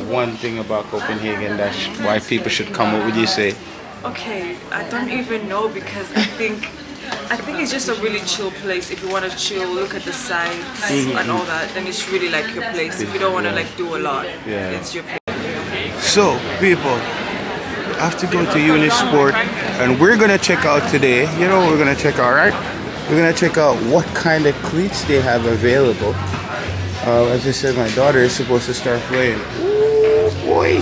one thing about Copenhagen that why people should come? What would you say? Okay, I don't even know because I think it's just a really chill place. If you want to chill, look at the sights and all that, then it's really like your place. If you don't want to like do a lot, it's your place. So, people, we have to go to Unisport, and we're gonna check out today. You know what we're gonna check out, right? We're gonna check out what kind of cleats they have available. As I said, my daughter is supposed to start playing. Ooh, boy!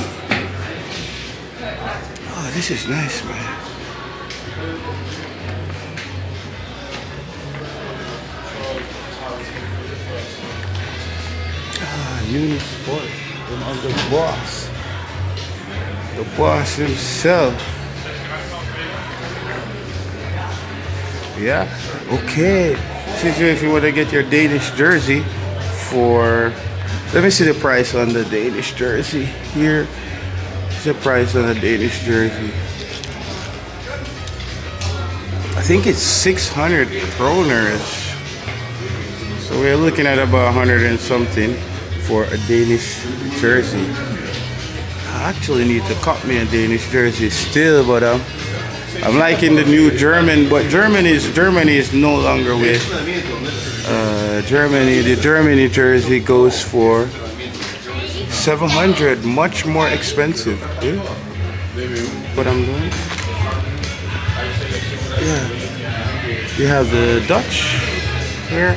Oh, this is nice, man. Unisport, of the boss. The boss himself. Yeah, okay. Since if you want to get your Danish jersey for, let me see the price on the Danish jersey here. What's the price on the Danish jersey? I think it's 600 kroners. So we're looking at about 100 and something for a Danish jersey. I actually need to cop me a Danish jersey still, but I'm liking the new German, but Germany is no longer with Germany. The Germany jersey goes for 700, much more expensive. Yeah. What I'm doing? Yeah. You have the Dutch here.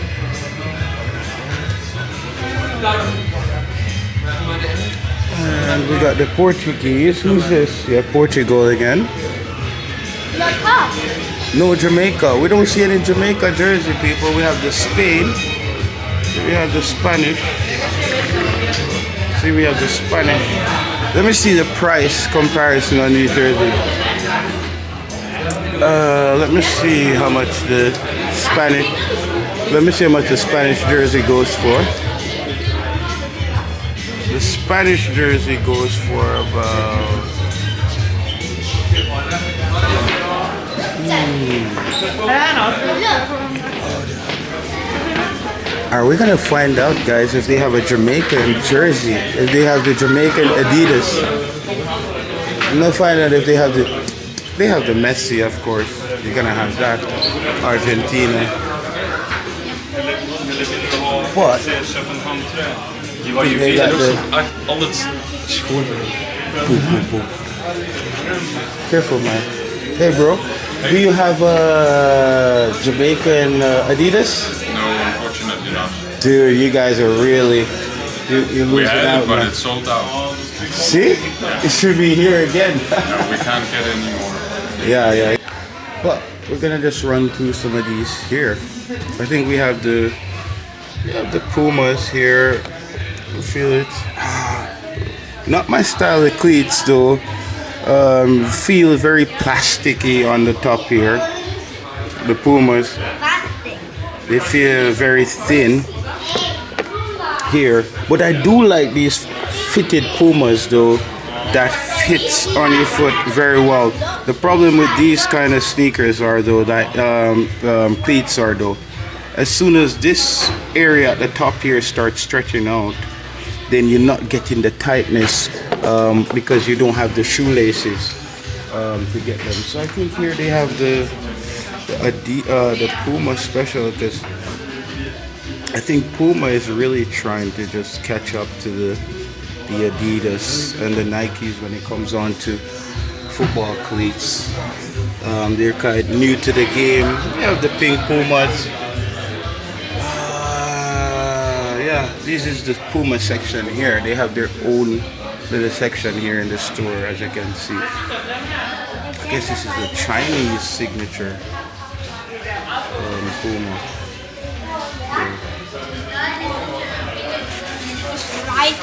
And we got the Portuguese. Who's this? Yeah, Portugal again. No, Jamaica. We don't see any Jamaica jersey, people. We have the Spain. We have the Spanish. See, we have the Spanish. Let me see the price comparison on these jerseys. Let me see how much the Spanish. Let me see how much the Spanish jersey goes for. The Spanish jersey goes for about. Are we gonna find out, guys, if they have a Jamaican jersey? If they have the Jamaican Adidas? I'm gonna find out if they have the. They have the Messi, of course. You're gonna have that. Argentina. But they got the. Careful, man. Hey, bro. Do you have a Jamaican Adidas? No, unfortunately not. Dude, you guys are really. You're losing out, but man. it's sold out. See? It should be here again. No, we can't get any more. Yeah. Well, we're gonna just run through some of these here. I think we have the Pumas here. Feel it. Not my style of cleats though. Feel very plasticky on the top here. The Pumas. They feel very thin here. But I do like these fitted Pumas though. That fits on your foot very well. The problem with these kind of sneakers are though that cleats are though. As soon as this area at the top here starts stretching out, then you're not getting the tightness because you don't have the shoelaces to get them. So I think here they have the Puma special, because I think Puma is really trying to just catch up to the Adidas and the Nikes when it comes on to football cleats. They're kind of new to the game. They have the pink Pumas. Yeah, this is the Puma section here. They have their own little section here in the store, as you can see. I guess this is the Chinese signature Puma.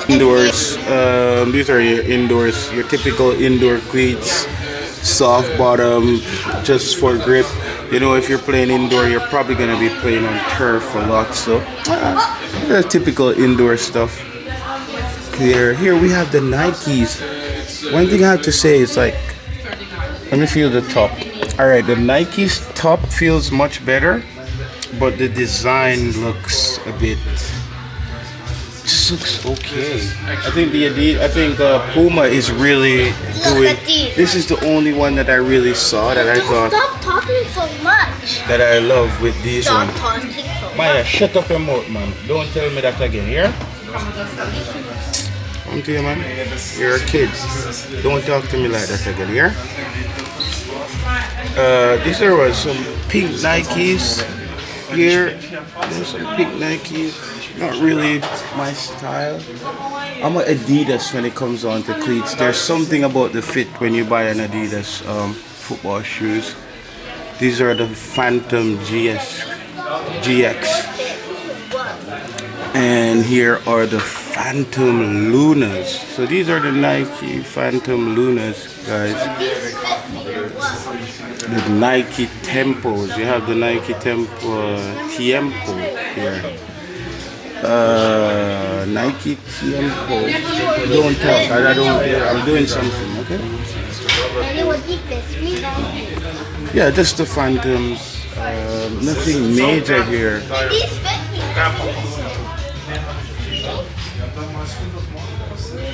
Indoors, these are your indoors, your typical indoor cleats, soft bottom, just for grip. You know, if you're playing indoor, you're probably gonna be playing on turf a lot, so typical indoor stuff. Here we have the Nikes. One thing I have to say is, like, let me feel the top. All right, the Nike's top feels much better, but the design looks a bit This looks okay. I think Puma is really doing. at these. This is the only one that I really saw that I thought Stop talking so much. that I love with these Stop ones. talking so much. Maya, shut up your mouth, man. Don't tell me that again, yeah? Come to you, man. You're a kid. Don't talk to me like that again, yeah? These are some pink Nikes here. There's some pink Nikes. Not really my style. I'm an Adidas when it comes on to cleats. There's something about the fit when you buy an Adidas football shoes. These are the Phantom GX. And here are the Phantom Lunas. So these are the Nike Phantom Lunas, guys. The Nike Tempos. You have the Nike Tiempo here. Nike Tiempo. Don't talk. I don't care. I'm doing something, okay? Yeah, just the Phantoms. Nothing major here.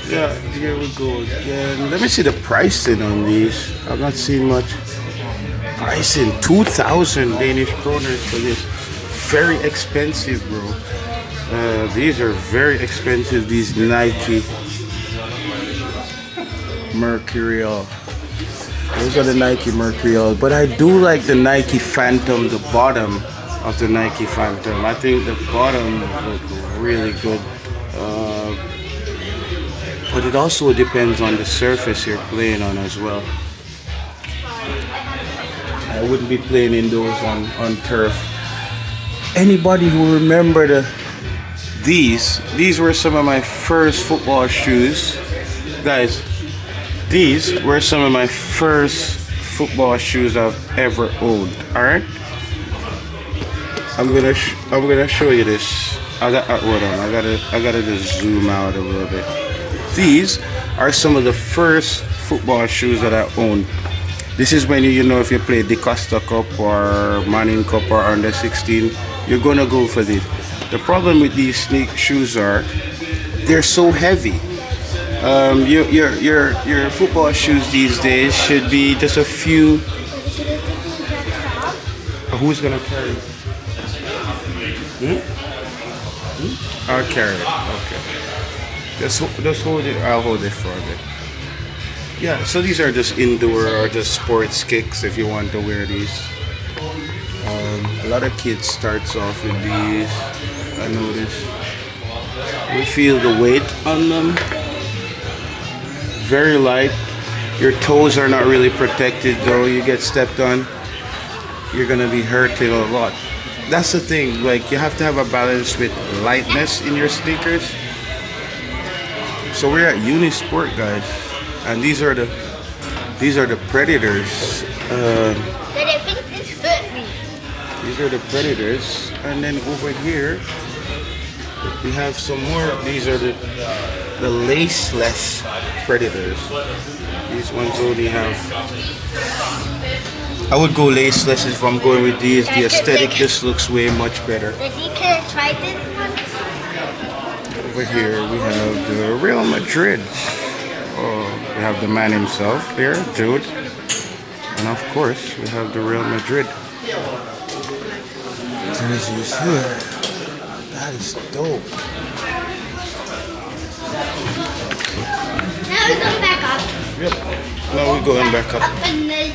Yeah, here we go again. Let me see the pricing on these. I've not seen much pricing. 2,000 Danish kroners for this. Very expensive, bro. These are very expensive. These Nike Mercurial. Those are the Nike Mercurial. But I do like the Nike Phantom, the bottom of the Nike Phantom. I think the bottom look really good. But it also depends on the surface you're playing on as well. I wouldn't be playing indoors on turf. Anybody who remember these were some of my first football shoes. Guys, these were some of my first football shoes I've ever owned. Alright? I'm gonna show you this. Hold on, I gotta just zoom out a little bit. These are some of the first football shoes that I owned. This is when you know if you play the Costa Cup or Manning Cup or under 16, you're gonna go for this. The problem with these shoes are they're so heavy. Your football shoes these days should be just a few. Who's gonna carry it? I'll carry it. Okay. Just hold it. I'll hold it for a bit. Yeah. So these are just indoor or just sports kicks if you want to wear these. A lot of kids starts off with these. I notice. You feel the weight on them. Very light. Your toes are not really protected though. You get stepped on, you're gonna be hurting a lot. That's the thing, like you have to have a balance with lightness in your sneakers. So we're at Unisport, guys, and these are the Predators. These are the Predators, and then over here we have some more. These are the laceless Predators. These ones only have. I would go laceless if I'm going with these. The aesthetic just looks way much better. Can I try this one? Over here we have the Real Madrid. Oh, we have the man himself here, Jude. And of course we have the Real Madrid. Jerseys here. That is dope. Now we're going back up. Yep. Now we're going back up. Up and then